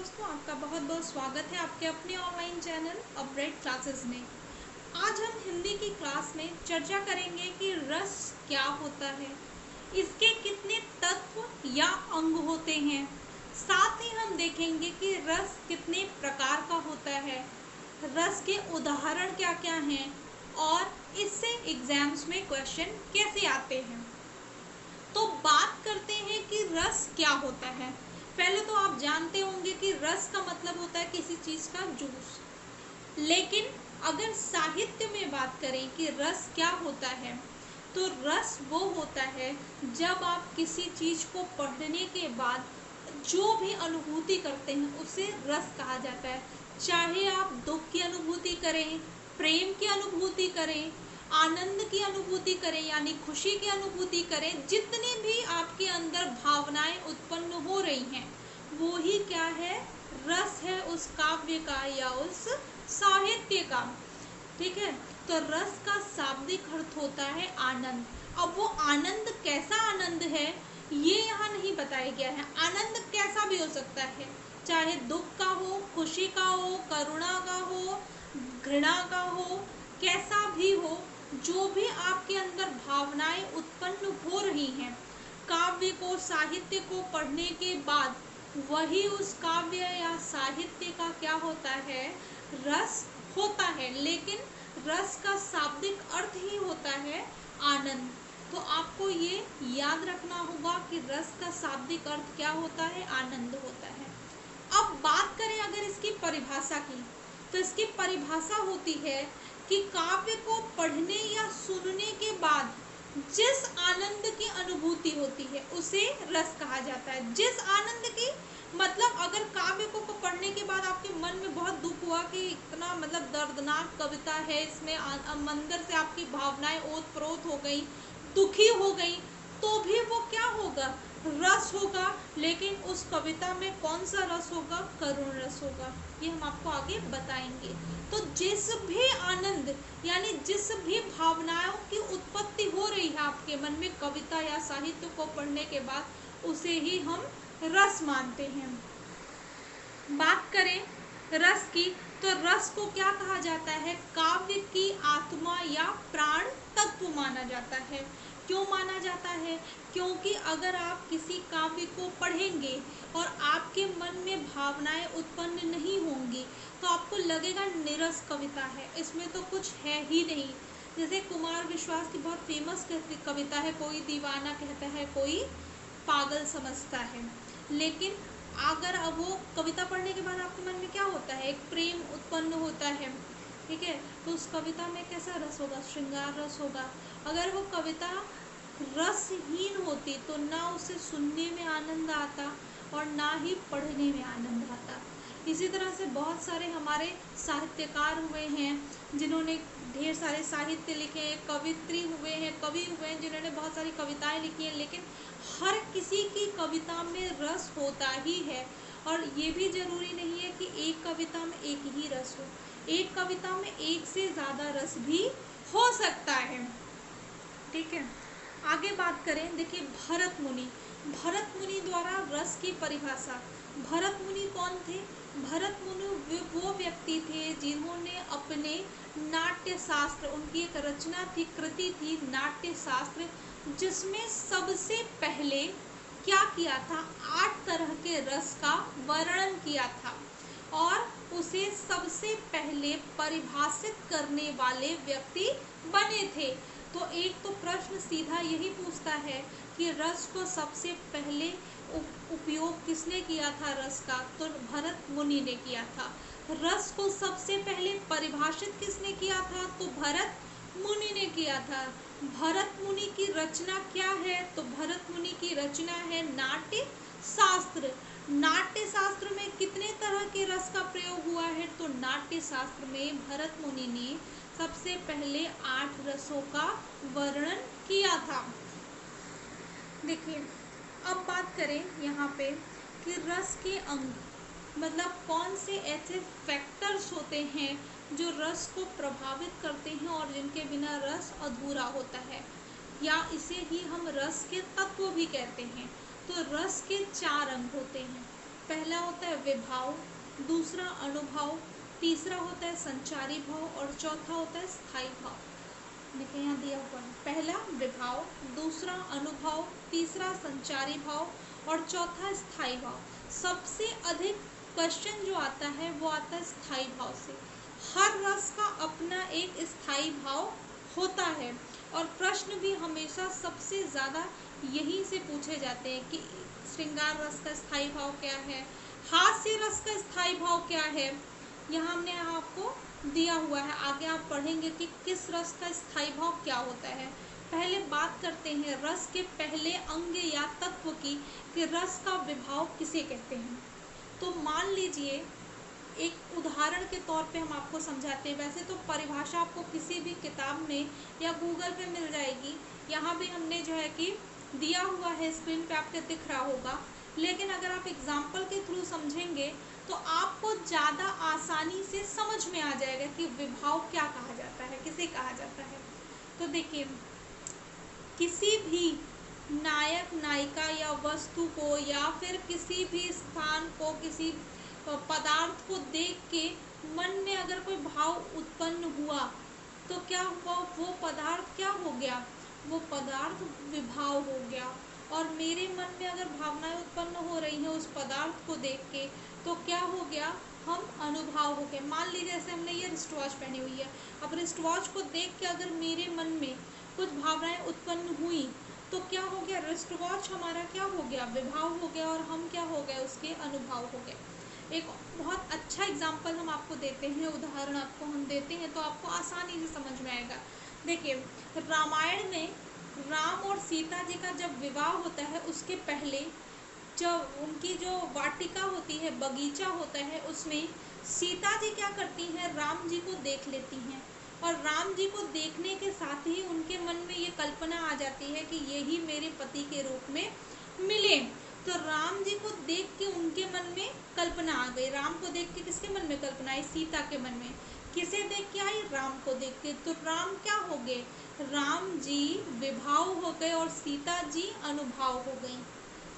दोस्तों, आपका बहुत बहुत स्वागत है आपके अपने ऑनलाइन चैनल अपग्रेड क्लासेस में। आज हम हिंदी की क्लास में चर्चा करेंगे कि रस क्या होता है, इसके कितने तत्व या अंग होते हैं। साथ ही हम देखेंगे कि रस कितने प्रकार का होता है, रस के उदाहरण क्या क्या हैं और इससे एग्जाम्स में क्वेश्चन कैसे आते हैं। तो बात करते हैं कि रस क्या होता है। पहले तो आप जानते होंगे कि रस का मतलब होता है किसी चीज़ का जूस। लेकिन अगर साहित्य में बात करें कि रस क्या होता है, तो रस वो होता है जब आप किसी चीज़ को पढ़ने के बाद जो भी अनुभूति करते हैं उसे रस कहा जाता है। चाहे आप दुख की अनुभूति करें, प्रेम की अनुभूति करें, आनंद की अनुभूति करें यानी खुशी की अनुभूति करें, जितनी भी आपके अंदर भावनाएं उत्पन्न हो रही हैं वो ही क्या है, रस है उस काव्य का या उस साहित्य का। ठीक है, तो रस का शाब्दिक अर्थ होता है आनंद। अब वो आनंद कैसा आनंद है ये यहाँ नहीं बताया गया है। आनंद कैसा भी हो सकता है, चाहे दुख का हो, खुशी का हो, करुणा का हो, घृणा का हो, कैसा भी हो, जो भी आपके अंदर भावनाएं उत्पन्न हो रही हैं, काव्य को साहित्य को पढ़ने के बाद वही उस काव्य या साहित्य का क्या होता है, रस होता है। लेकिन रस का शाब्दिक अर्थ ही होता है आनंद। तो आपको ये याद रखना होगा कि रस का शाब्दिक अर्थ क्या होता है, आनंद होता है। अब बात करें अगर इसकी परिभाषा की, तो इसकी परिभाषा होती है कि काव्य को पढ़ने या सुनने के बाद जिस आनंद की अनुभूति होती है उसे रस कहा जाता है। जिस आनंद की मतलब अगर काव्य को पढ़ने के बाद आपके मन में बहुत दुख हुआ कि इतना मतलब दर्दनाक कविता है, इसमें अंदर से आपकी भावनाएं ओत प्रोत हो गई, दुखी हो गई, तो भी वो क्या होगा, रस होगा। लेकिन उस कविता में कौन सा रस होगा, करुण रस होगा। ये हम आपको आगे बताएंगे। तो जिस भी आनंद यानी जिस भी भावनाओं की उत्पत्ति हो रही है आपके मन में कविता या साहित्य को पढ़ने के बाद, उसे ही हम रस मानते हैं। बात करें रस की, तो रस को क्या कहा जाता है, काव्य की आत्मा या प्राण तत्व माना जाता है। क्यों माना जाता है, क्योंकि अगर आप किसी काव्य को पढ़ेंगे और आपके मन में भावनाएं उत्पन्न नहीं होंगी तो आपको लगेगा निरस कविता है, इसमें तो कुछ है ही नहीं। जैसे कुमार विश्वास की बहुत फेमस कविता है, कोई दीवाना कहता है कोई पागल समझता है। लेकिन अगर अब वो कविता पढ़ने के बाद आपके मन में क्या होता है, एक प्रेम उत्पन्न होता है। ठीक है, तो उस कविता में कैसा रस होगा, श्रृंगार रस होगा। अगर वो कविता रसहीन होती तो ना उसे सुनने में आनंद आता और ना ही पढ़ने में आनंद आता। इसी तरह से बहुत सारे हमारे साहित्यकार हुए हैं जिन्होंने ढेर सारे साहित्य लिखे हैं, कवित्री हुए हैं, कवि हुए हैं जिन्होंने बहुत सारी कविताएं लिखी हैं। लेकिन हर किसी की कविता में रस होता ही है, और ये भी जरूरी नहीं है कि एक कविता में एक ही रस हो, एक कविता में एक से ज़्यादा रस भी हो सकता है। ठीक है, आगे बात करें, देखिए भरत मुनि द्वारा रस की परिभाषा। भरत मुनि कौन थे, भरत मुनि वो व्यक्ति थे जिन्होंने अपने नाट्य शास्त्र, उनकी एक रचना थी, कृति थी नाट्य शास्त्र, जिसमें सबसे पहले क्या किया था, 8 तरह के रस का वर्णन किया था और उसे सबसे पहले परिभाषित करने वाले व्यक्ति बने थे। तो एक तो प्रश्न सीधा यही पूछता है कि रस को सबसे पहले उपयोग किसने किया था रस का, तो भरत मुनि ने किया था। रस को सबसे पहले परिभाषित किसने किया था, तो भरत मुनि ने किया था। भरत मुनि की रचना क्या है, तो भरत मुनि की रचना है नाट्य शास्त्र। नाट्य शास्त्र में कितने तरह के रस का प्रयोग हुआ है, तो नाट्य शास्त्र में भरत मुनि ने सबसे पहले 8 रसों का वर्णन किया था। देखिए, अब बात करें यहाँ पे कि रस के अंग मतलब कौन से ऐसे फैक्टर्स होते हैं जो रस को प्रभावित करते हैं और जिनके बिना रस अधूरा होता है, या इसे ही हम रस के तत्व भी कहते हैं। तो रस के 4 अंग होते हैं। पहला होता है विभाव, दूसरा अनुभव, तीसरा होता है संचारी भाव और चौथा होता है स्थायी भाव। देखिए यहाँ दिया हुआ है, पहला विभाव, दूसरा अनुभव, तीसरा संचारी भाव और चौथा स्थायी भाव। सबसे अधिक क्वेश्चन जो आता है वो आता है स्थायी भाव से। हर रस का अपना एक स्थायी भाव होता है और प्रश्न भी हमेशा सबसे ज़्यादा यहीं से पूछे जाते हैं कि श्रृंगार रस का स्थायी भाव क्या है, हास्य रस का स्थायी भाव क्या है। यहाँ हमने आपको दिया हुआ है, आगे आप पढ़ेंगे कि किस रस का स्थायी भाव क्या होता है। पहले बात करते हैं रस के पहले अंग या तत्व की कि रस का विभाव किसे कहते हैं। तो मान लीजिए एक उदाहरण के तौर पे हम आपको समझाते हैं। वैसे तो परिभाषा आपको किसी भी किताब में या गूगल पे मिल जाएगी, यहाँ भी हमने जो है कि दिया हुआ है, स्क्रीन पे आपके दिख रहा होगा। लेकिन अगर आप एग्जाम्पल के थ्रू समझेंगे तो आपको ज़्यादा आसानी से समझ में आ जाएगा कि विभाव क्या कहा जाता है, किसे कहा जाता है। तो देखिए, किसी भी नायक नायिका या वस्तु को या फिर किसी भी स्थान को, किसी पदार्थ को देख के मन में अगर कोई भाव उत्पन्न हुआ तो क्या हुआ, वो पदार्थ क्या हो गया, वो पदार्थ विभाव हो गया। और मेरे मन में अगर भावनाएं उत्पन्न हो रही हैं उस पदार्थ को देख के तो क्या हो गया, हम अनुभव हो गए। मान लीजिए जैसे हमने ये रिस्ट वॉच पहनी हुई है, अब रिस्ट वॉच को देख के अगर मेरे मन में कुछ भावनाएं उत्पन्न हुई तो क्या हो गया, रिस्ट वॉच हमारा क्या हो गया, विभाव हो गया और हम क्या हो गए, उसके अनुभव हो गए। एक बहुत अच्छा एग्जाम्पल हम आपको देते हैं, उदाहरण आपको हम देते हैं तो आपको आसानी से समझ में आएगा। देखिए, रामायण में राम और सीता जी का जब विवाह होता है उसके पहले जब उनकी जो वाटिका होती है, बगीचा होता है, उसमें सीता जी क्या करती हैं, राम जी को देख लेती हैं और राम जी को देखने के साथ ही उनके मन में ये कल्पना आ जाती है कि यही मेरे पति के रूप में मिले। तो राम जी को देख के उनके मन में कल्पना आ गई। राम को देख के किसके मन में कल्पना आई, सीता के मन में। किसे देख के आई, राम को देख के। तो राम क्या हो गए, राम जी विभाव हो गए और सीता जी अनुभव हो गई।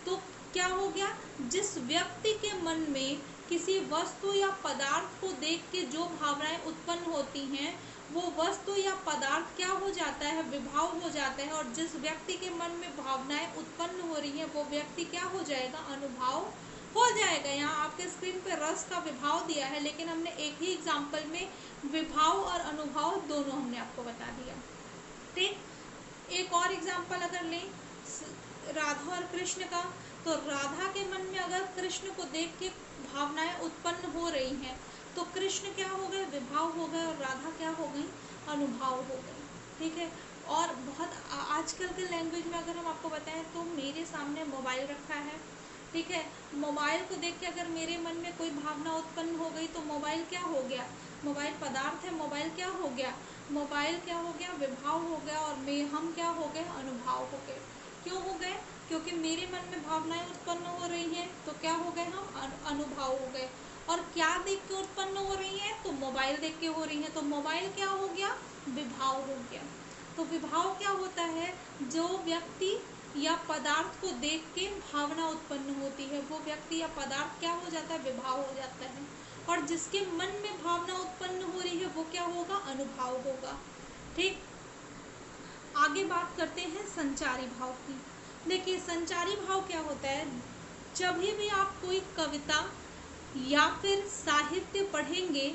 तो क्या हो गया, जिस व्यक्ति के मन में किसी वस्तु या पदार्थ को देख के जो भावनाएं उत्पन्न होती हैं वो वस्तु या पदार्थ क्या हो जाता है, विभाव हो जाता है। और जिस व्यक्ति के मन में भावनाएं उत्पन्न हो रही हैं वो व्यक्ति क्या हो जाएगा, अनुभव हो जाएगा। यहाँ आपके स्क्रीन पे रस का विभाव दिया है, लेकिन हमने एक ही एग्जाम्पल में विभाव और अनुभव दोनों हमने आपको बता दिया। ठीक, एक और एग्जाम्पल अगर लें राधा और कृष्ण का, तो राधा के मन में अगर कृष्ण को देख के भावनाएं उत्पन्न हो रही हैं तो कृष्ण क्या हो गए, विभाव हो गए और राधा क्या हो गई, अनुभव हो गई। ठीक है। और बहुत आजकल के लैंग्वेज में अगर हम आपको बताएं तो मेरे सामने मोबाइल रखा है, ठीक है। मोबाइल को देख के अगर मेरे मन में कोई भावना उत्पन्न हो गई तो मोबाइल क्या हो गया, मोबाइल पदार्थ है, मोबाइल क्या हो गया, मोबाइल क्या हो गया, विभाव हो गया और हम क्या हो गए, अनुभव हो गए। क्यों हो गए, क्योंकि मेरे मन में भावनाएं उत्पन्न हो रही हैं तो क्या हो गए, हम अनुभव हो गए। और क्या देख के उत्पन्न हो रही है, तो मोबाइल देख के हो रही है, तो मोबाइल क्या हो गया, विभाव हो गया। तो विभाव क्या होता है, जो व्यक्ति या पदार्थ को देख के भावना उत्पन्न होती है वो व्यक्ति या पदार्थ क्या हो जाता है, विभाव हो जाता है। और जिसके मन में भावना उत्पन्न हो रही है वो क्या होगा, अनुभव होगा। ठीक, आगे बात करते हैं संचारी भाव की। देखिए, संचारी भाव क्या होता है, जब भी आप कोई कविता या फिर साहित्य पढ़ेंगे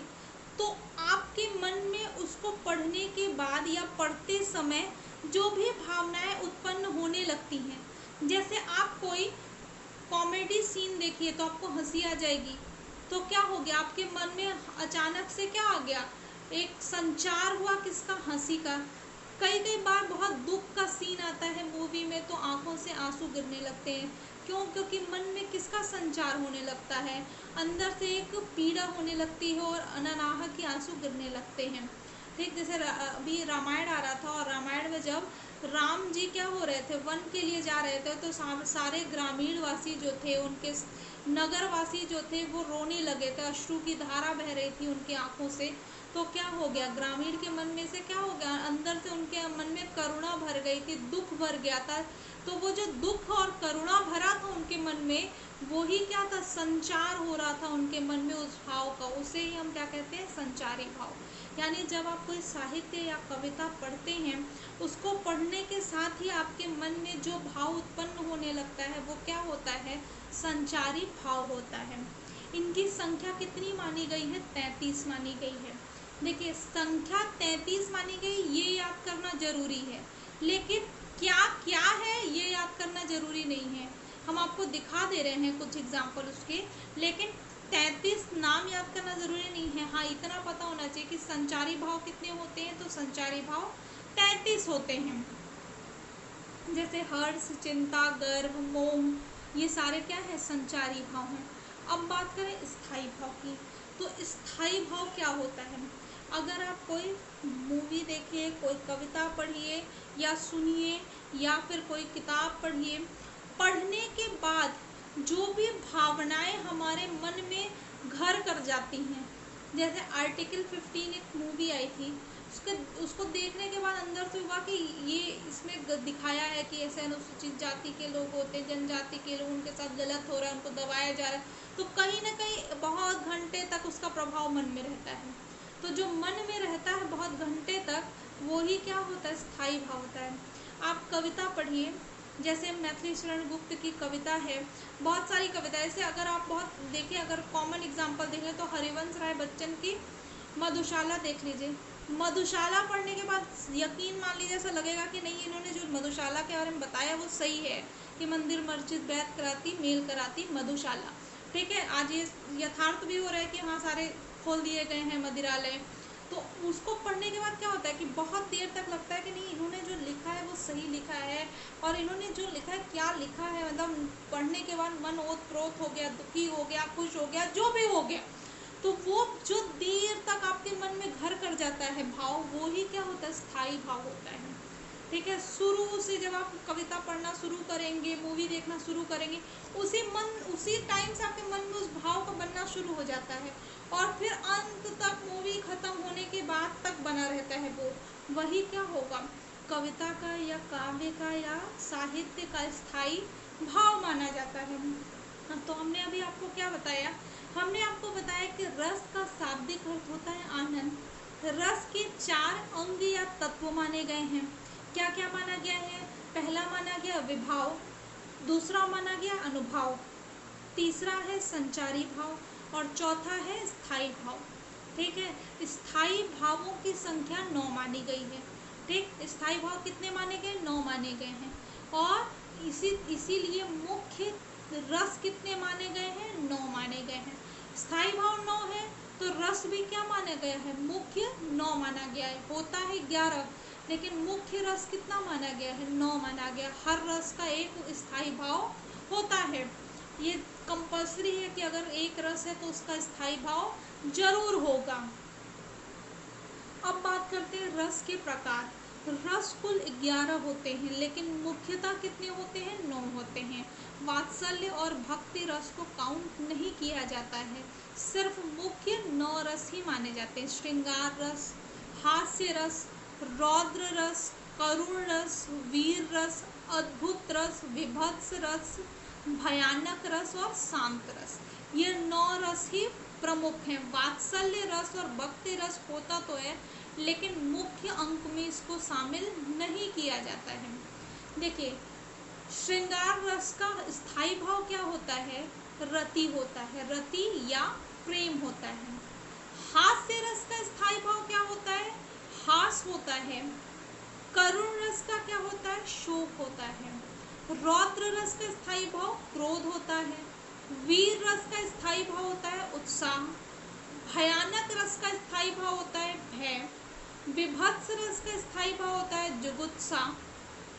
तो आपके मन में उसको पढ़ने के बाद या पढ़ते समय जो भी भावनाएं उत्पन्न होने लगती हैं, जैसे आप कोई कॉमेडी सीन देखिए तो आपको हंसी आ जाएगी, तो क्या हो गया, आपके मन में अचानक से क्या आ गया, एक संचार हुआ किसका, हंसी का। कई कई बार बहुत दुख का सीन आता है मूवी में तो आंखों से आंसू गिरने लगते हैं। क्यों, क्योंकि मन में किसका संचार होने लगता है, अंदर से एक पीड़ा होने लगती है और अननाहक के आंसू गिरने लगते हैं। ठीक, जैसे अभी रामायण आ रहा था और रामायण में जब राम जी क्या हो रहे थे, वन के लिए जा रहे थे, तो सारे ग्रामीण वासी जो थे, उनके नगरवासी जो थे वो रोने लगे थे, अश्रु की धारा बह रही थी उनकी आंखों से। तो क्या हो गया, ग्रामीण के मन में से क्या हो गया, अंदर से उनके मन में करुणा भर गई थी, दुख भर गया था। तो वो जो दुख और करुणा भरा था उनके मन में, वो ही क्या था, संचार हो रहा था उनके मन में उस भाव का। उसे ही हम क्या कहते हैं, संचारी भाव। यानी जब आप कोई साहित्य या कविता पढ़ते हैं, उसको पढ़ने के साथ ही आपके मन में जो भाव उत्पन्न होने लगता है वो क्या होता है, संचारी भाव होता है। इनकी संख्या कितनी मानी गई है, 33 मानी गई है। देखिए संख्या 33 मानी गई, ये याद करना जरूरी है, लेकिन क्या क्या है ये याद करना जरूरी नहीं है। हम आपको दिखा दे रहे हैं कुछ एग्जाम्पल उसके, लेकिन 33 नाम याद करना जरूरी नहीं है। हाँ इतना पता होना चाहिए कि संचारी भाव कितने होते हैं, तो संचारी भाव 33 होते हैं। जैसे हर्ष, चिंता, गर्व, मोह, ये सारे क्या है, संचारी भाव हैं। अब बात करें स्थायी भाव की, तो स्थायी भाव क्या होता है। अगर आप कोई मूवी देखिए, कोई कविता पढ़िए या सुनिए, या फिर कोई किताब पढ़िए, पढ़ने के बाद जो भी भावनाएं हमारे मन में घर कर जाती हैं, जैसे आर्टिकल 15 एक मूवी आई थी, उसको देखने के बाद अंदर से हुआ कि ये इसमें दिखाया है कि ऐसे अनुसूचित जाति के लोग होते हैं, जनजाति के लोग, उनके साथ गलत हो रहा है, उनको दबाया जा रहा है, तो कहीं ना कहीं बहुत घंटे तक उसका प्रभाव मन में रहता है। तो जो मन में रहता है बहुत घंटे तक, वो ही क्या होता है, स्थायी भाव होता है। आप कविता पढ़िए, जैसे मैथिली शरण गुप्त की कविता है, बहुत सारी कविता ऐसे, अगर आप बहुत देखिए, अगर कॉमन एग्जाम्पल देखें तो हरिवंश राय बच्चन की मधुशाला देख लीजिए। मधुशाला पढ़ने के बाद यकीन मान लीजिए ऐसा लगेगा कि नहीं, इन्होंने जो मधुशाला के बारे में बताया वो सही है, कि मंदिर मस्जिद बैत कराती मेल कराती मधुशाला, ठीक है। आज ये यथार्थ भी हो रहा है कि वहाँ सारे खोल दिए गए हैं मंदिरालय। तो उसको पढ़ने के बाद क्या होता है कि बहुत देर तक लगता है कि नहीं, इन्होंने जो लिखा है वो सही लिखा है, और इन्होंने जो लिखा है क्या लिखा है, मतलब पढ़ने के बाद मन ओत-प्रोत हो गया, दुखी हो गया, खुश हो गया, जो भी हो गया। तो वो जो देर तक आपके मन में घर कर जाता है भाव, वो ही क्या होता है, स्थायी भाव होता है, ठीक है। शुरू से जब आप कविता पढ़ना शुरू करेंगे, मूवी देखना शुरू करेंगे, उसी टाइम से आपके मन में उस भाव का बनना शुरू हो जाता है, और फिर अंत तक मूवी खत्म होने के बाद तक बना रहता है वो। वही क्या होगा, कविता का या काव्य का या साहित्य का स्थायी भाव माना जाता है। तो हमने अभी आपको क्या बताया, हमने आपको बताया कि रस का शाब्दिक अर्थ होता है आनंद। रस के 4 अंग या तत्व माने गए हैं। क्या क्या माना गया है, पहला माना गया विभाव, दूसरा माना गया अनुभव, तीसरा है संचारी भाव, और चौथा है स्थायी भाव, ठीक है। स्थायी भावों की संख्या 9 मानी गई है, ठीक। स्थायी भाव कितने माने गए, 9 माने गए हैं। और इसीलिए मुख्य रस कितने माने गए हैं, 9 माने गए हैं। स्थायी भाव 9 है, तो रस भी क्या माना गया है, मुख्य 9 माना गया है। होता है 11, लेकिन मुख्य रस कितना माना गया है, 9 माना गया। हर रस का एक स्थायी भाव होता है। ये कंपल्सरी है कि अगर एक रस है तो उसका स्थायी भाव जरूर होगा। अब बात करते हैं रस के प्रकार। रस कुल 11 होते हैं, लेकिन मुख्यतः कितने होते हैं, 9 होते हैं। वात्सल्य और भक्ति रस को काउंट नहीं किया जाता है, सिर्फ मुख्य 9 रस ही माने जाते हैं। श्रृंगार रस, हास्य रस, रौद्र रस, करुण रस, वीर रस, अद्भुत रस, विभत्स रस, भयानक रस और शांत रस, ये 9 रस ही प्रमुख हैं। वात्सल्य रस और भक्ति रस होता तो है, लेकिन मुख्य अंक में इसको शामिल नहीं किया जाता है। देखिए श्रृंगार रस का स्थायी भाव क्या होता है, रति होता है, रति या प्रेम होता है। हास्य रस का स्थायी भाव क्या होता है, हास होता है। करुण रस का क्या होता है, शोक होता है। रौद्र रस का स्थायी भाव क्रोध होता है। वीर रस का स्थायी भाव होता है उत्साह। भयानक रस का स्थायी भाव होता है भय। विभत्स रस का स्थायी भाव होता है जुगुप्सा।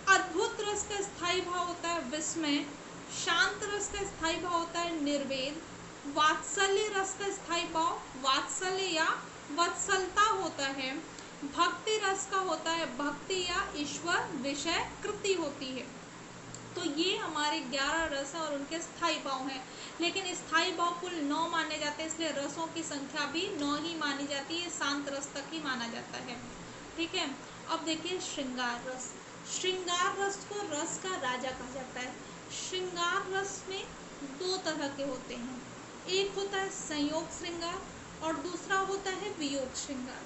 अद्भुत रस का स्थायी भाव होता है विस्मय। शांत रस का स्थायी भाव होता है निर्वेद। वात्सल्य रस का स्थायी भाव वात्सल्य या वत्सलता होता है। भक्ति रस का होता है भक्ति या ईश्वर विषय कृति होती है। तो ये हमारे 11 रस हैं और उनके स्थायी भाव हैं, लेकिन स्थायी भाव कुल 9 माने जाते जाते हैं, इसलिए रसों की संख्या भी 9 ही मानी जाती है, शांत रस तक ही माना जाता है। ठीक है, अब देखिए श्रृंगार रस। श्रृंगार रस को रस का राजा कहा जाता है। श्रृंगार रस में दो तरह के होते हैं, एक होता है संयोग श्रृंगार और दूसरा होता है वियोग श्रृंगार।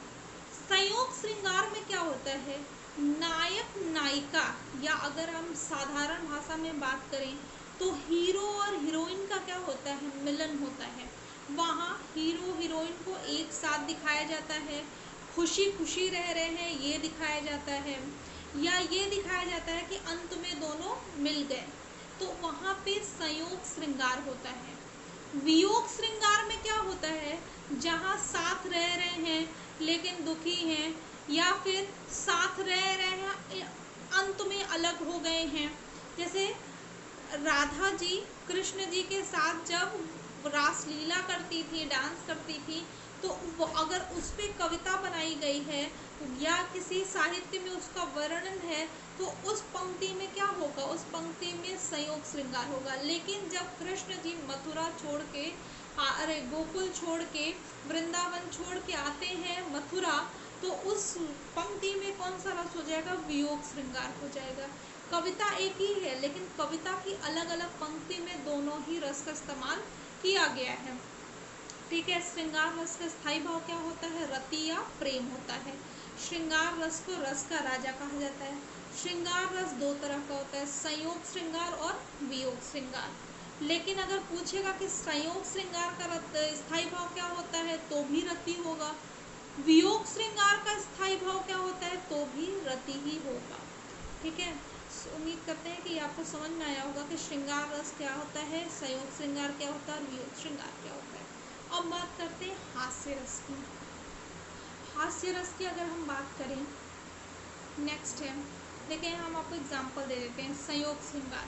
संयोग श्रृंगार में क्या होता है, नायक नायिका, या अगर हम साधारण भाषा में बात करें तो हीरो और हीरोइन का क्या होता है, मिलन होता है। वहाँ हीरो हीरोइन को एक साथ दिखाया जाता है, खुशी खुशी रह रहे हैं ये दिखाया जाता है, या ये दिखाया जाता है कि अंत में दोनों मिल गए, तो वहाँ पे संयोग श्रृंगार होता है। वियोग श्रृंगार में क्या होता है, जहाँ साथ रह रहे हैं लेकिन दुखी हैं, या फिर साथ रह रहे हैं अंत में अलग हो गए हैं। जैसे राधा जी कृष्ण जी के साथ जब रासलीला करती थी, डांस करती थी, तो वो अगर उस पर कविता बनाई गई है या किसी साहित्य में उसका वर्णन है, तो उस पंक्ति में क्या होगा, उस पंक्ति में संयोग श्रृंगार होगा। लेकिन जब कृष्ण जी मथुरा छोड़ के, अरे गोकुल छोड़ के, वृंदावन छोड़ के आते हैं मथुरा, तो उस पंक्ति में कौन सा रस हो जाएगा, वियोग श्रृंगार हो जाएगा। कविता एक ही है, लेकिन कविता की अलग अलग पंक्ति में दोनों ही रस का इस्तेमाल किया गया है। ठीक है, श्रृंगार रस का स्थायी भाव क्या होता है, रति या प्रेम होता है। श्रृंगार रस को रस का राजा कहा जाता है। श्रृंगार रस दो तरह का होता है, संयोग श्रृंगार और वियोग श्रृंगार। लेकिन अगर पूछेगा कि संयोग श्रृंगार का स्थायी भाव क्या होता है, तो भी रति होगा। वियोग श्रृंगार का स्थायी भाव क्या होता है, तो भी रति ही होगा। ठीक है, उम्मीद करते हैं कि आपको समझ में आया होगा कि श्रृंगार रस क्या होता है, संयोग श्रृंगार क्या होता है और वियोग श्रृंगार क्या होता है। अब बात करते हैं हास्य रस की। हास्य रस की अगर हम बात करें, नेक्स्ट है, देखिए हम आपको एग्जांपल दे देते हैं। संयोग श्रृंगार,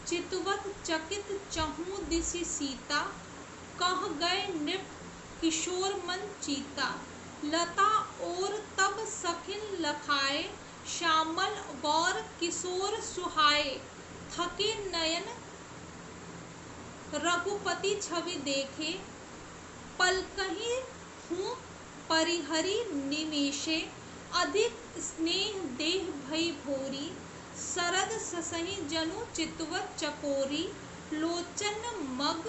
चितवत चकित चहु दिसि सीता, कह गए नृप किशोर मन चीता, लता और तब सखिन लखाए, श्यामल गौर किशोर सुहाए, थके नयन रघुपति छवि देखे, पलकहि हूँ परिहरि निमेषे, अधिक स्नेह देह भई भोरी, सरद ससहि जनु चितवत चकोरी, लोचन मग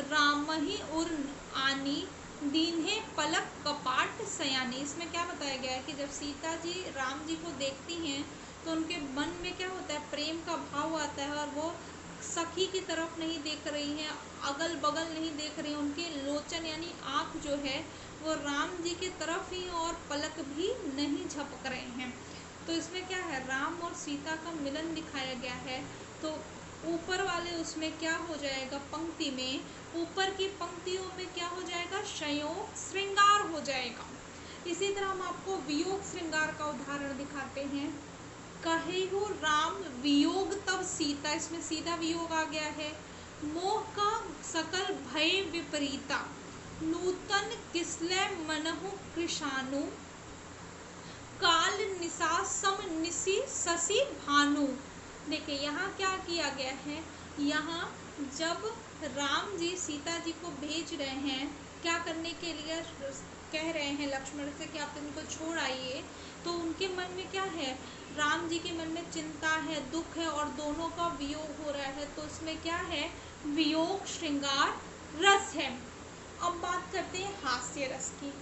रामहि उर आनी, दीन्हे पलक कपाट सयानी। इसमें क्या बताया गया है कि जब सीता जी राम जी को देखती हैं तो उनके मन में क्या होता है, प्रेम का भाव आता है, और वो सखी की तरफ नहीं देख रही हैं, अगल बगल नहीं देख रही हैं, उनके लोचन यानी आँख जो है वो राम जी की तरफ ही, और पलक भी नहीं झपक रहे हैं। तो इसमें क्या है, राम और सीता का मिलन दिखाया गया है। तो ऊपर वाले उसमें क्या हो जाएगा, पंक्ति में, ऊपर की पंक्तियों में क्या हो जाएगा, संयोग श्रृंगार हो जाएगा। इसी तरह हम आपको वियोग श्रृंगार का उदाहरण दिखाते हैं। कहेहु राम वियोग तब सीता, इसमें सीता वियोग आ गया है। मोह का सकल भय विपरीता, नूतन किसले मनहु कृषाणु, काल निशा सम निशि शशि भानु। देखिए यहाँ क्या किया गया है, यहाँ जब राम जी सीता जी को भेज रहे हैं, क्या करने के लिए कह रहे हैं लक्ष्मण से कि आप इनको छोड़ आइए, तो उनके मन में क्या है, राम जी के मन में चिंता है, दुख है, और दोनों का वियोग हो रहा है। तो इसमें क्या है, वियोग श्रृंगार रस है। अब बात करते हैं हास्य रस की।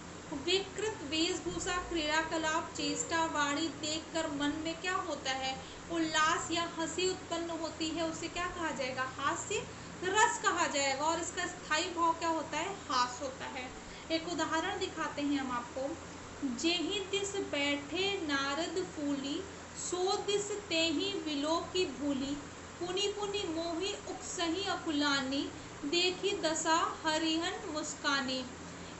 विकृत वेशभूषा, क्रियाकलाप, चेष्टा, वाणी देखकर मन में क्या होता है, उल्लास या हंसी उत्पन्न होती है, उसे क्या कहा जाएगा, हास्य रस कहा जाएगा। और इसका स्थायी भाव क्या होता है, हास होता है। एक उदाहरण दिखाते हैं हम आपको। जेहि दिस बैठे नारद फूली, सो दिस तेहि विलो की भूली, पुनि पुनि मोहि उकसहि अकुलानी, देखी दशा हरिहन मुस्कानी।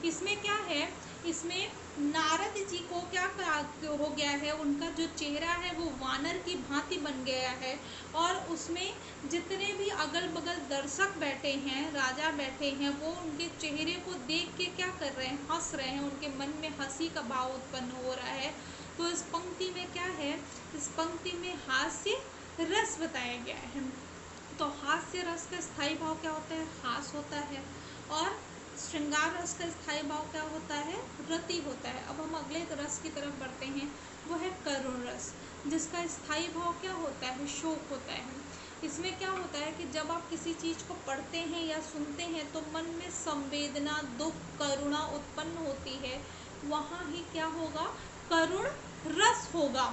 इसमें क्या है, इसमें नारद जी को क्या हो गया है, उनका जो चेहरा है वो वानर की भांति बन गया है, और उसमें जितने भी अगल बगल दर्शक बैठे हैं, राजा बैठे हैं, वो उनके चेहरे को देख के क्या कर रहे हैं, हंस रहे हैं, उनके मन में हंसी का भाव उत्पन्न हो रहा है। तो इस पंक्ति में क्या है, इस पंक्ति में हास्य रस बताया गया है। तो हास्य रस का स्थायी भाव क्या होता है, हास होता है। और श्रृंगार रस का स्थायी भाव क्या होता है? रति होता है। अब हम अगले रस की तरफ बढ़ते हैं, वो है करुण रस, जिसका स्थायी भाव क्या होता है? शोक होता है। इसमें क्या होता है कि जब आप किसी चीज़ को पढ़ते हैं या सुनते हैं तो मन में संवेदना, दुख, करुणा उत्पन्न होती है, वहाँ ही क्या होगा? करुण रस होगा।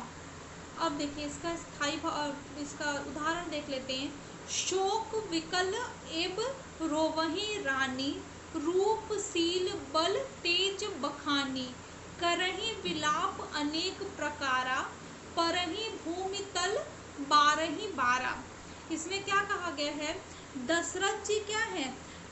अब देखिए इसका स्थायी भाव, इसका उदाहरण देख लेते हैं। शोक विकल एब रोवही रानी, रूपशील बल तेज बखानी, करही विलाप अनेक प्रकारा, परही भूमि तल बारही बारा। इसमें क्या कहा गया है? दशरथ जी क्या है?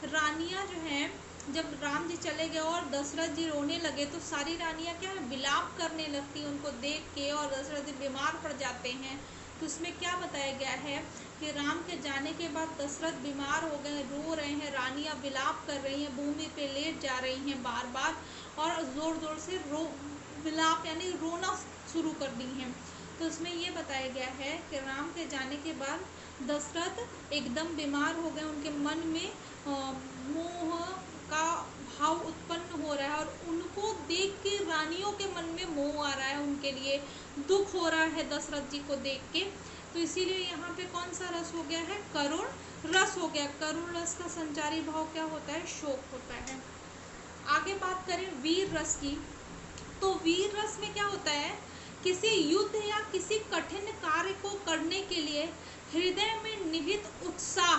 रानियां जो हैं, जब राम जी चले गए और दशरथ जी रोने लगे तो सारी रानियां क्या है? विलाप करने लगती हैं उनको देख के, और दशरथ जी बीमार पड़ जाते हैं। तो उसमें क्या बताया गया है कि राम के जाने के बाद दशरथ बीमार हो गए, रो रहे हैं, रानियां विलाप कर रही हैं, भूमि पे लेट जा रही हैं बार बार, और ज़ोर ज़ोर से विलाप यानी रोना शुरू कर दी हैं। तो उसमें ये बताया गया है कि राम के जाने के बाद दशरथ एकदम बीमार हो गए, उनके मन में मोह का भाव उत्पन्न हो रहा है, और उनको देख के रानियों के मन में मोह आ रहा है, उनके लिए दुख हो रहा है दशरथ जी को देख के। तो इसीलिए यहाँ पे कौन सा रस हो गया है? करुण रस हो गया। करुण रस का संचारी भाव क्या होता है? शोक होता है। आगे बात करें वीर रस की, तो वीर रस में क्या होता है? किसी युद्ध या किसी कठिन कार्य को करने के लिए हृदय में निहित उत्साह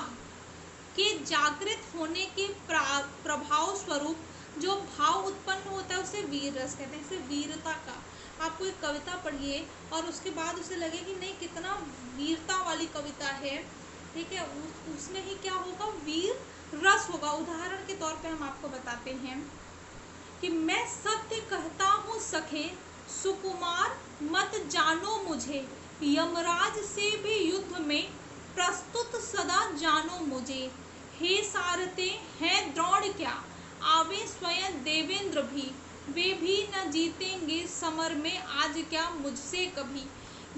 के जागृत होने के प्रभाव स्वरूप जो भाव उत्पन्न होता है उसे वीर रस कहते हैं। जैसे वीरता का, आप कोई कविता पढ़िए और उसके बाद उसे लगे कि नहीं कितना वीरता वाली कविता है, ठीक है, उसमें ही क्या होगा? वीर रस होगा। उदाहरण के तौर पे हम आपको बताते हैं कि मैं सत्य कहता हूँ सखे, सुकुमार मत जानो मुझे, यमराज से भी युद्ध में प्रस्तुत सदा जानो मुझे, हे सारते हैं द्रोण क्या, आवे स्वयं देवेंद्र भी, वे भी न जीतेंगे समर में आज क्या मुझसे कभी।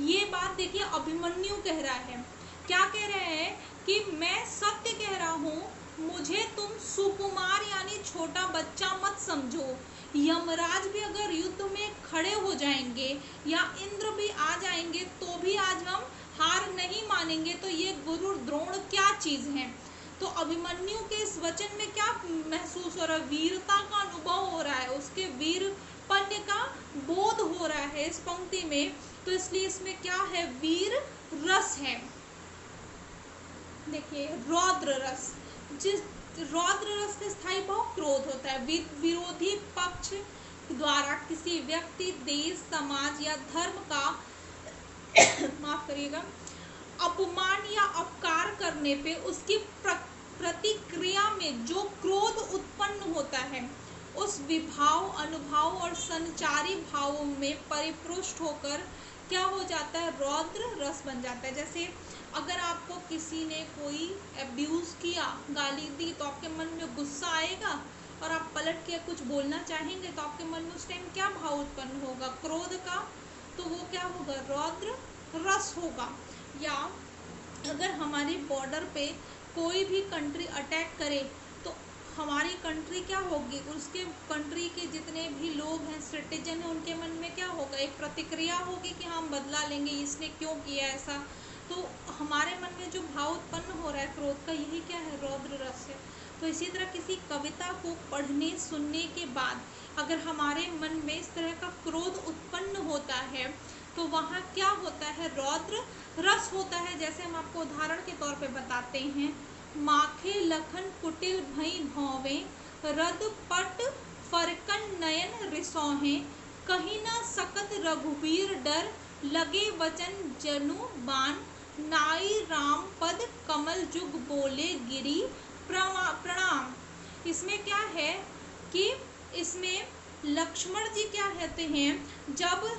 ये बात देखिए अभिमन्यु कह रहा है। क्या कह रहे हैं? कि मैं सत्य कह रहा हूँ, मुझे तुम सुकुमार यानी छोटा बच्चा मत समझो। यमराज भी अगर युद्ध में खड़े हो जाएंगे या इंद्र भी आ जाएंगे तो भी आज हम हार नहीं मानेंगे। तो ये गुरु द्रोण क्या चीज़ है? तो अभिमन्यु के इस वचन में क्या महसूस हो रहा है? वीरता का अनुभव हो रहा है, उसके वीरपन्य का बोध हो रहा है इस पंक्ति में। तो इसलिए इसमें क्या है? वीर रस है। देखिए रौद्र रस, जिस रौद्र रस का स्थायी भाव क्रोध होता है। विरोधी पक्ष द्वारा किसी व्यक्ति, देश, समाज या धर्म का माफ करिएगा, अपमान या अपकार करने पे उसकी प्रतिक्रिया में जो क्रोध उत्पन्न होता है, उस विभाव, अनुभव और संचारी भावों में परिपुष्ट होकर क्या हो जाता है? रौद्र रस बन जाता है। जैसे अगर आपको किसी ने कोई अब्यूज़ किया, गाली दी, तो आपके मन में गुस्सा आएगा और आप पलट के कुछ बोलना चाहेंगे तो आपके मन में उस टाइम क्या भाव उत्पन्न होगा? क्रोध का। तो वो क्या होगा? रौद्र रस होगा। या अगर हमारी बॉर्डर पे कोई भी कंट्री अटैक करे तो हमारी कंट्री क्या होगी? उसके कंट्री के जितने भी लोग हैं, सिटीजन हैं, उनके मन में क्या होगा? एक प्रतिक्रिया होगी कि हम बदला लेंगे, इसने क्यों किया ऐसा। तो हमारे मन में जो भाव उत्पन्न हो रहा है क्रोध का, यही क्या है? रौद्र रस है। तो इसी तरह किसी कविता को पढ़ने सुनने के बाद अगर हमारे मन में इस तरह का क्रोध उत्पन्न होता है तो वहाँ क्या होता है? रौद्र रस होता है। जैसे हम आपको उदाहरण के तौर पे बताते हैं, माखे लखन कुटिल भई भौवे, रद पट फरकन नयन रिसौहें, कहीं न सकत रघुबीर डर, लगे वचन जनु बान, नाई राम पद कमल जुग बोले गिरी प्रणाम। इसमें क्या है कि इसमें लक्ष्मण जी क्या कहते हैं, जब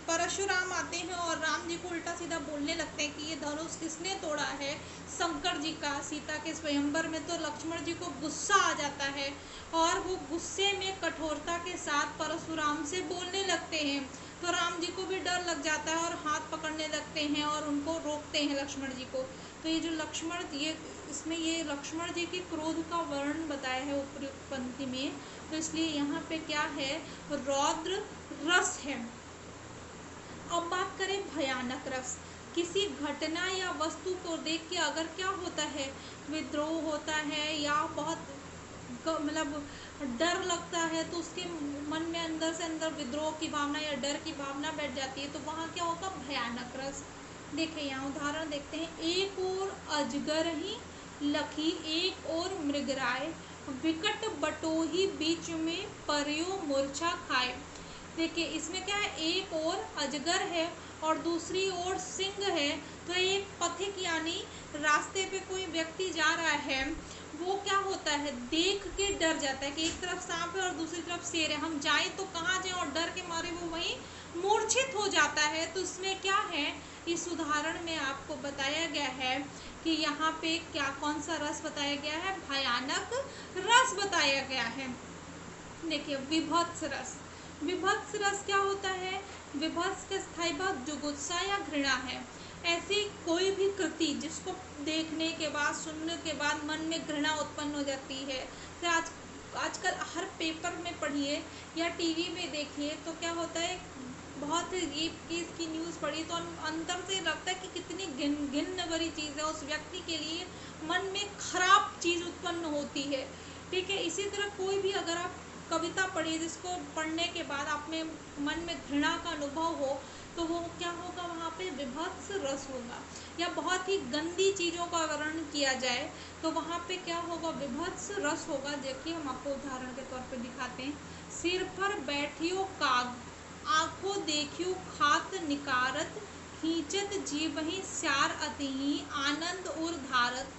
परशुराम आते हैं और राम जी को उल्टा सीधा बोलने लगते हैं कि ये धनुष किसने तोड़ा है? शंकर जी का, सीता के स्वयंवर में। तो लक्ष्मण जी को गुस्सा आ जाता है और वो गुस्से में कठोरता के साथ परशुराम से बोलने लगते हैं। तो राम जी को भी डर लग जाता है और हाथ पकड़ने लगते हैं और उनको रोकते हैं लक्ष्मण जी को। तो ये जो लक्ष्मण, ये इसमें ये लक्ष्मण जी के क्रोध का वर्णन बताया है उपयुक्त पंक्ति में। तो इसलिए यहाँ पे क्या है, रौद्र रस है। अब बात करें भयानक रस। किसी घटना या वस्तु को देख के अगर क्या होता है, विद्रोह होता है या बहुत मतलब डर लगता है, तो उसके मन में अंदर से अंदर विद्रोह की भावना या डर की भावना बैठ जाती है, तो वहाँ क्या होगा, भयानक रस। देखिए यहाँ उदाहरण देखते हैं। एक और अजगर ही लखी, एक और मृगराय, विकट बटोही बीच में पर्यो मूर्छा खाए। देखिए इसमें क्या है, एक और अजगर है और दूसरी ओर सिंह है। तो एक पथिक यानी रास्ते पे कोई व्यक्ति जा रहा है, वो क्या होता है, देख के डर जाता है कि एक तरफ सांप है और दूसरी तरफ शेर है, हम जाएं तो कहाँ जाएं, और डर के मारे वो वहीं मूर्छित हो जाता है। तो इसमें क्या है, इस उदाहरण में आपको बताया गया है कि यहाँ पे क्या, कौन सा रस बताया गया है, भयानक रस बताया गया है। देखिए विभत्स रस। विभत्स रस क्या होता है, विभत्स का स्थायी भाव जुगुप्सा या घृणा है। ऐसी कोई भी कृति जिसको देखने के बाद, सुनने के बाद मन में घृणा उत्पन्न हो जाती है। तो आजकल हर पेपर में पढ़िए या टीवी में देखिए तो क्या होता है, बहुत रेप केस की न्यूज़ पढ़ी तो अंदर से लगता है कि कितनी घिन्न भरी चीज़ है, उस व्यक्ति के लिए मन में खराब चीज़ उत्पन्न होती है। ठीक है, इसी तरह कोई भी अगर आप कविता पढ़िए जिसको पढ़ने के बाद आप में मन में घृणा का अनुभव हो, तो वो क्या होगा, वहाँ पे विभत्स रस होगा। या बहुत ही गंदी चीज़ों का वर्णन किया जाए तो वहाँ पे क्या होगा, विभत्स रस होगा। देखिए हम आपको उदाहरण के तौर पे दिखाते हैं। सिर पर बैठियो काग, आँखों देखियो खात निकारत, खींचत जीवहि स्यार अतिही, आनंद उर धारत,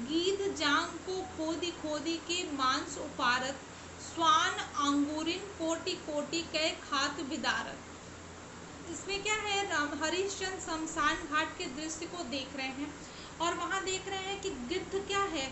गीध जांग को खोदी खोदी के मांस उपारत, स्वान अंगूरिन कोटि कोटि के खात विदारत। इसमें क्या है, हरिश्चंद्र शमशान घाट के दृश्य को देख रहे हैं और वहाँ देख रहे हैं कि गिद्ध क्या है,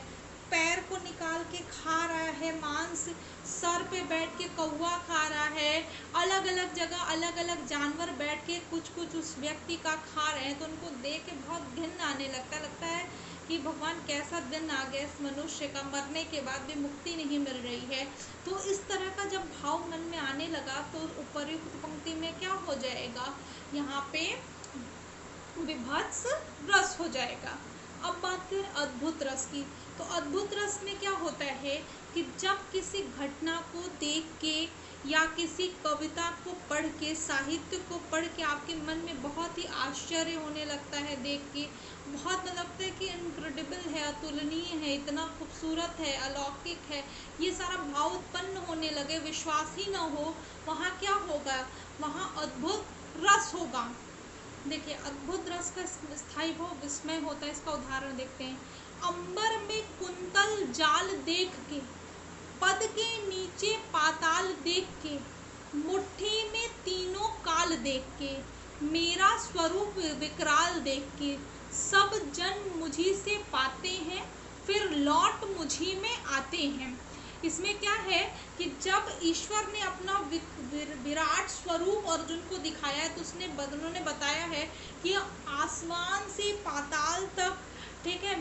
पैर को निकाल के खा रहा है मांस, सर पे बैठ के कौवा खा रहा है, अलग अलग जगह अलग अलग जानवर बैठ के कुछ कुछ उस व्यक्ति का खा रहे हैं। तो उनको देख के बहुत घिन आने लगता है कि भगवान कैसा दिन आ गया इस मनुष्य का, मरने के बाद भी मुक्ति नहीं मिल रही है। तो इस तरह का जब भाव मन में आने लगा तो उपयुक्त पंक्ति में क्या हो जाएगा, यहाँ पे विभत्स रस हो जाएगा। अब बात करें अद्भुत रस की, तो अद्भुत रस में क्या होता है कि जब किसी घटना को देख के या किसी कविता को पढ़ के, साहित्य को पढ़ के आपके मन में बहुत ही आश्चर्य होने लगता है, देख के बहुत लगता है कि इनक्रेडिबल है, अतुलनीय है, इतना खूबसूरत है, अलौकिक है, ये सारा भाव उत्पन्न होने लगे, विश्वास ही न हो, वहाँ क्या होगा, वहाँ अद्भुत रस होगा। देखिए अद्भुत रस का स्थायी भाव विस्मय होता है। इसका उदाहरण देखते हैं। अंबर में कुंतल जाल देख के, पद के नीचे पाताल देख के, मुट्ठी में तीनों काल देख के, मेरा स्वरूप विकराल देख के, सब जन मुझी से पाते हैं, फिर लौट मुझी में आते हैं। इसमें क्या है कि जब ईश्वर ने अपना विराट स्वरूप अर्जुन को दिखाया है तो उन्होंने बताया है कि आसमान से पाताल तक, ठीक है,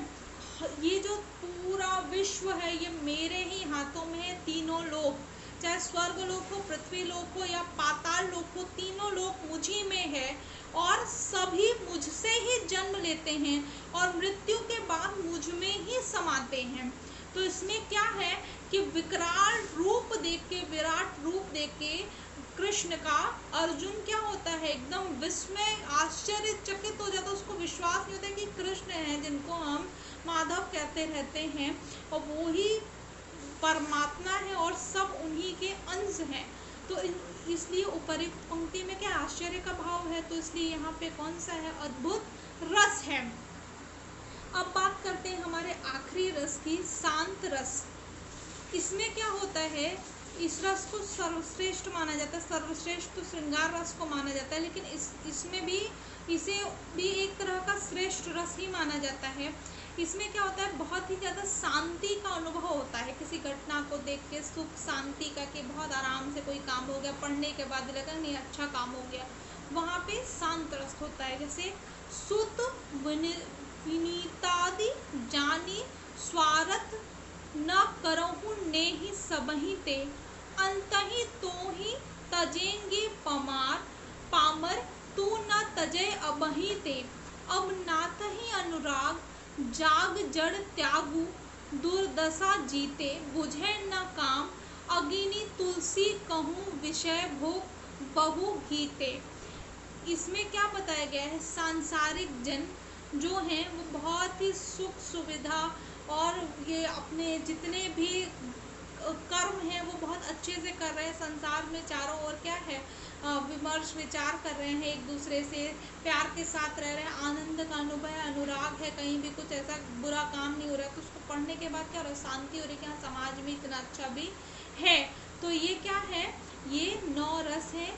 ये जो पूरा विश्व है ये मेरे ही हाथों में है। तीनों लोक, चाहे स्वर्ग लोक हो, पृथ्वी लोक हो या पाताल लोक हो, तीनों लोक मुझी में है और सभी मुझसे ही जन्म लेते हैं और मृत्यु के बाद मुझ में ही समाते हैं। तो इसमें क्या है कि विकराल रूप देख के, विराट रूप देख के कृष्ण का अर्जुन क्या होता है, एकदम विस्मय, आश्चर्यचकित हो जाता है। उसको विश्वास नहीं होता कि कृष्ण हैं जिनको हम माधव कहते रहते हैं और वो ही परमात्मा है और सब उन्हीं के अंश हैं। तो इसलिए उपयुक्त पंक्ति में क्या आश्चर्य का भाव है, तो इसलिए यहाँ पे कौन सा है, अद्भुत रस है। अब बात करते हैं हमारे आखिरी रस की, शांत रस। इसमें क्या होता है, इस रस को सर्वश्रेष्ठ माना जाता है, सर्वश्रेष्ठ तो श्रृंगार रस को माना जाता है, लेकिन इसमें भी इसे भी एक तरह का श्रेष्ठ रस ही माना जाता है। इसमें क्या होता है, बहुत ही ज़्यादा शांति का अनुभव होता है किसी घटना को देख के, सुख शांति का, कि बहुत आराम से कोई काम हो गया, पढ़ने के बाद लगा नहीं अच्छा काम हो गया, वहाँ पे शांत रस होता है। जैसे सुत विनीतादि जानी स्वार्थ न करहु नेहि सबहि ते, अंतहि तोहि तजेंगे पामर तू न तजय अबहि ते, अब नाथ ही अनुराग जाग जड़ त्यागु, दुर्दशा जीते बुझे न काम, अगिनी तुलसी कहूँ विषय भोग बहु गीते। इसमें क्या बताया गया है, सांसारिक जन जो हैं वो बहुत ही सुख सुविधा और ये अपने जितने भी कर्म हैं वो बहुत अच्छे से कर रहे हैं, संसार में चारों ओर क्या है, विमर्श विचार कर रहे हैं, एक दूसरे से प्यार के साथ रह रहे हैं, आनंद का अनुभव है, अनुराग है, कहीं भी कुछ ऐसा बुरा काम नहीं हो रहा है, तो उसको पढ़ने के बाद क्या हो रहा है, शांति हो रही है कि हाँ समाज में इतना अच्छा भी है। तो ये क्या है, ये 9 रस है,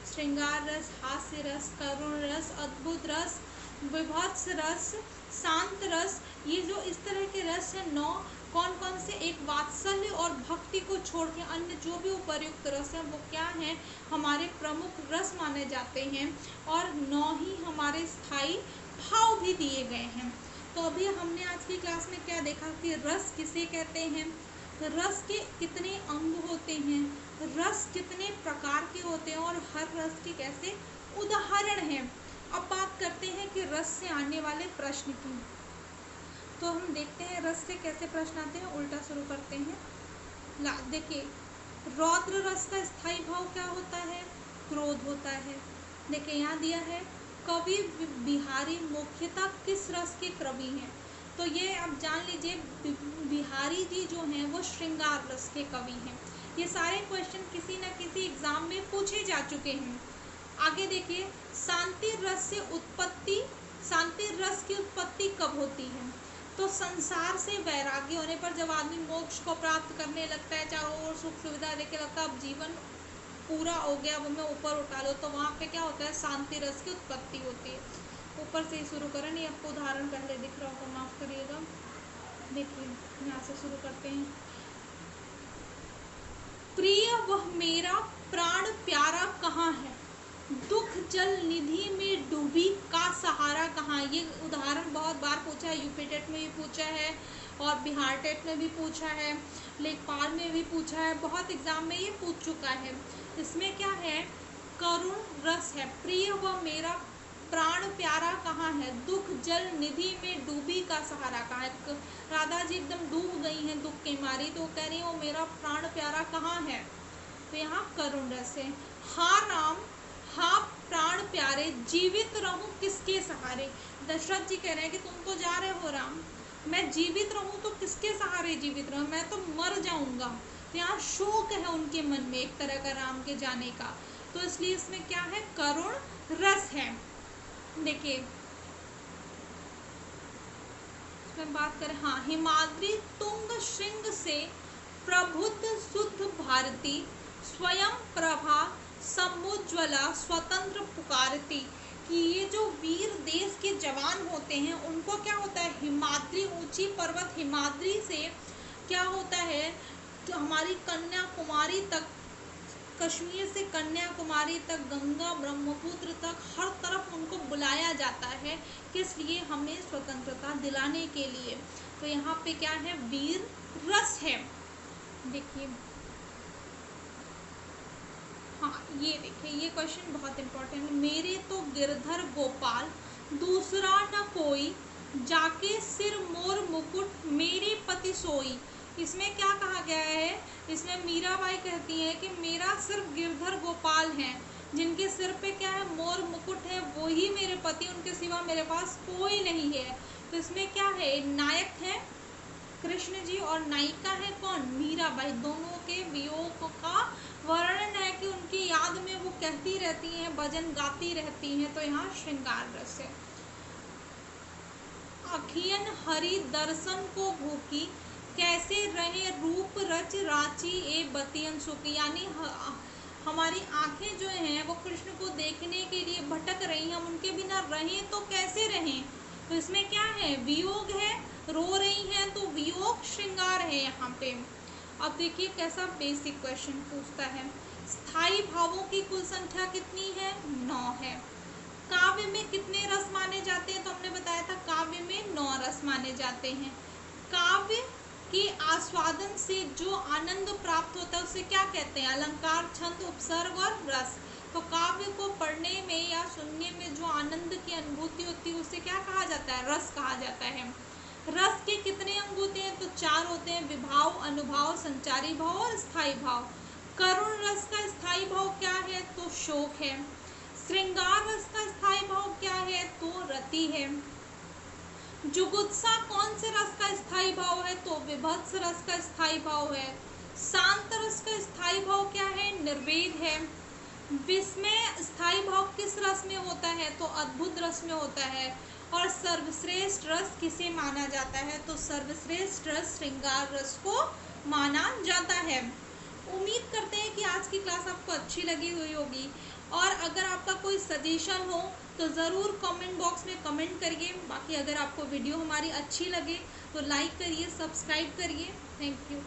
श्रृंगार रस, हास्य रस, करुण रस, अद्भुत रस, विभत्स रस, शांत रस। ये जो इस तरह के रस है 9, कौन कौन से, एक वात्सल्य और भक्ति को छोड़ के अन्य जो भी उपर्युक्त रस हैं वो क्या हैं, हमारे प्रमुख रस माने जाते हैं, और 9 ही हमारे स्थायी भाव भी दिए गए हैं। तो अभी हमने आज की क्लास में क्या देखा कि रस किसे कहते हैं, रस के कितने अंग होते हैं, रस कितने प्रकार के होते हैं, और हर रस के कैसे उदाहरण हैं। अब बात करते हैं कि रस से आने वाले प्रश्न की। तो हम देखते हैं रस से कैसे प्रश्न आते हैं, उल्टा शुरू करते हैं। देखिए, रौद्र रस का स्थायी भाव क्या होता है, क्रोध होता है। देखिए यहाँ दिया है, कवि बिहारी मुख्यतः किस रस के कवि हैं, तो ये आप जान लीजिए, बिहारी जी जो हैं वो श्रृंगार रस के कवि हैं। ये सारे क्वेश्चन किसी न किसी एग्जाम में पूछे जा चुके हैं। आगे देखिए, शांति रस से उत्पत्ति, शांति रस की उत्पत्ति कब होती है, तो संसार से वैराग्य होने पर, जब आदमी मोक्ष को प्राप्त करने लगता है, चारों ओर सुख सुविधा देखे लगता है अब जीवन पूरा हो गया, अब मैं ऊपर उठा लो, तो वहाँ पे क्या होता है, शांति रस की उत्पत्ति होती है। ऊपर से ही शुरू करें, नहीं आपको उदाहरण पहले दिख रहा होगा, माफ करिएगा। देखिए यहाँ से शुरू करते हैं, प्रिय वह मेरा प्राण प्यारा कहाँ है, दुख जल निधि में डूबी का सहारा कहाँ। ये उदाहरण बहुत बार पूछा है, यूपी टेट में भी पूछा है और बिहार टेट में भी पूछा है, लेखपाल में भी पूछा है, बहुत एग्जाम में ये पूछ चुका है। इसमें क्या है, करुण रस है, प्रिय वह मेरा प्राण प्यारा कहाँ है, दुख जल निधि में डूबी का सहारा कहाँ है। राधा जी एकदम डूब गई हैं दुख के मारी, तो कह रही वो मेरा प्राण प्यारा कहाँ है, तो यहाँ करुण रस है। हाँ राम हाँ प्राण प्यारे, जीवित रहूं किसके सहारे। दशरथ जी कह रहे हैं कि तुम तो जा रहे हो राम, मैं जीवित रहूं तो किसके सहारे जीवित रहूं, मैं तो मर जाऊंगा। तो यहाँ शोक है उनके मन में एक तरह का राम के जाने का, तो इसलिए इसमें क्या है, करुण रस है। देखिए इसमें बात करें, हाँ, हिमाद्री तुंग श्रृंग से प्रबुद्ध शुद्ध भारती, स्वयं प्रभा समुज्ज्वला स्वतंत्र पुकारती। कि ये जो वीर देश के जवान होते हैं उनको क्या होता है, हिमाद्री ऊंची पर्वत हिमाद्री से क्या होता है, तो हमारी कन्याकुमारी तक, कश्मीर से कन्याकुमारी तक, गंगा ब्रह्मपुत्र तक, हर तरफ उनको बुलाया जाता है, किस लिए, हमें स्वतंत्रता दिलाने के लिए। तो यहाँ पे क्या है, वीर रस है। देखिए हाँ, ये देखिए ये क्वेश्चन बहुत इंपॉर्टेंट है, मेरे तो गिरधर गोपाल दूसरा न कोई, जाके सिर मोर मुकुट मेरे पति सोई। इसमें क्या कहा गया है, इसमें मीराबाई कहती है कि मेरा सिर्फ गिरधर गोपाल हैं, जिनके सिर पे क्या है, मोर मुकुट है, वो ही मेरे पति, उनके सिवा मेरे पास कोई नहीं है। तो इसमें क्या है, नायक है कृष्ण जी और नायिका है कौन, मीराबाई। दोनों के वियोग का वर्णन है कि उनकी याद में वो कहती रहती हैं, भजन गाती रहती हैं, तो यहाँ श्रृंगार रस है। अखियन हरि दर्शन को भूखी, कैसे रहे रूप रच रांची ए बतियन सुखी। यानी हमारी आंखें जो हैं वो कृष्ण को देखने के लिए भटक रही हैं, हम उनके बिना रहें तो कैसे रहें, तो इसमें क्या है, वियोग है, रो रही हैं तो वियोग श्रृंगार है यहाँ पे। अब देखिए कैसा बेसिक क्वेश्चन पूछता है, स्थाई भावों की कुल संख्या कितनी है, 9 है। काव्य में कितने रस माने जाते हैं, तो हमने बताया था काव्य में 9 रस माने जाते हैं। काव्य के आस्वादन से जो आनंद प्राप्त होता है उसे क्या कहते हैं, अलंकार, छंद, उपसर्ग और रस। तो काव्य को पढ़ने में या सुनने में जो आनंद की अनुभूति होती है उसे क्या कहा जाता है, रस कहा जाता है। रस के कितने अंग होते हैं, तो 4 होते हैं, विभाव, अनुभाव, संचारी भाव और स्थायी भाव। करुण रस का स्थायी भाव क्या है, तो शोक है। श्रृंगार रस का स्थायी भाव क्या है, तो रति है। जुगुत्सा कौन से रस का स्थायी भाव है, तो विभत्स रस का स्थायी भाव है। शांत रस का स्थायी भाव क्या है, निर्वेद है। विस्मय स्थायी भाव किस रस में होता है, तो अद्भुत रस में होता है। और सर्वश्रेष्ठ रस किसे माना जाता है, तो सर्वश्रेष्ठ रस श्रृंगार रस को माना जाता है। उम्मीद करते हैं कि आज की क्लास आपको अच्छी लगी हुई होगी, और अगर आपका कोई सजेशन हो तो ज़रूर कमेंट बॉक्स में कमेंट करिए। बाकी अगर आपको वीडियो हमारी अच्छी लगे तो लाइक करिए, सब्सक्राइब करिए। Thank you.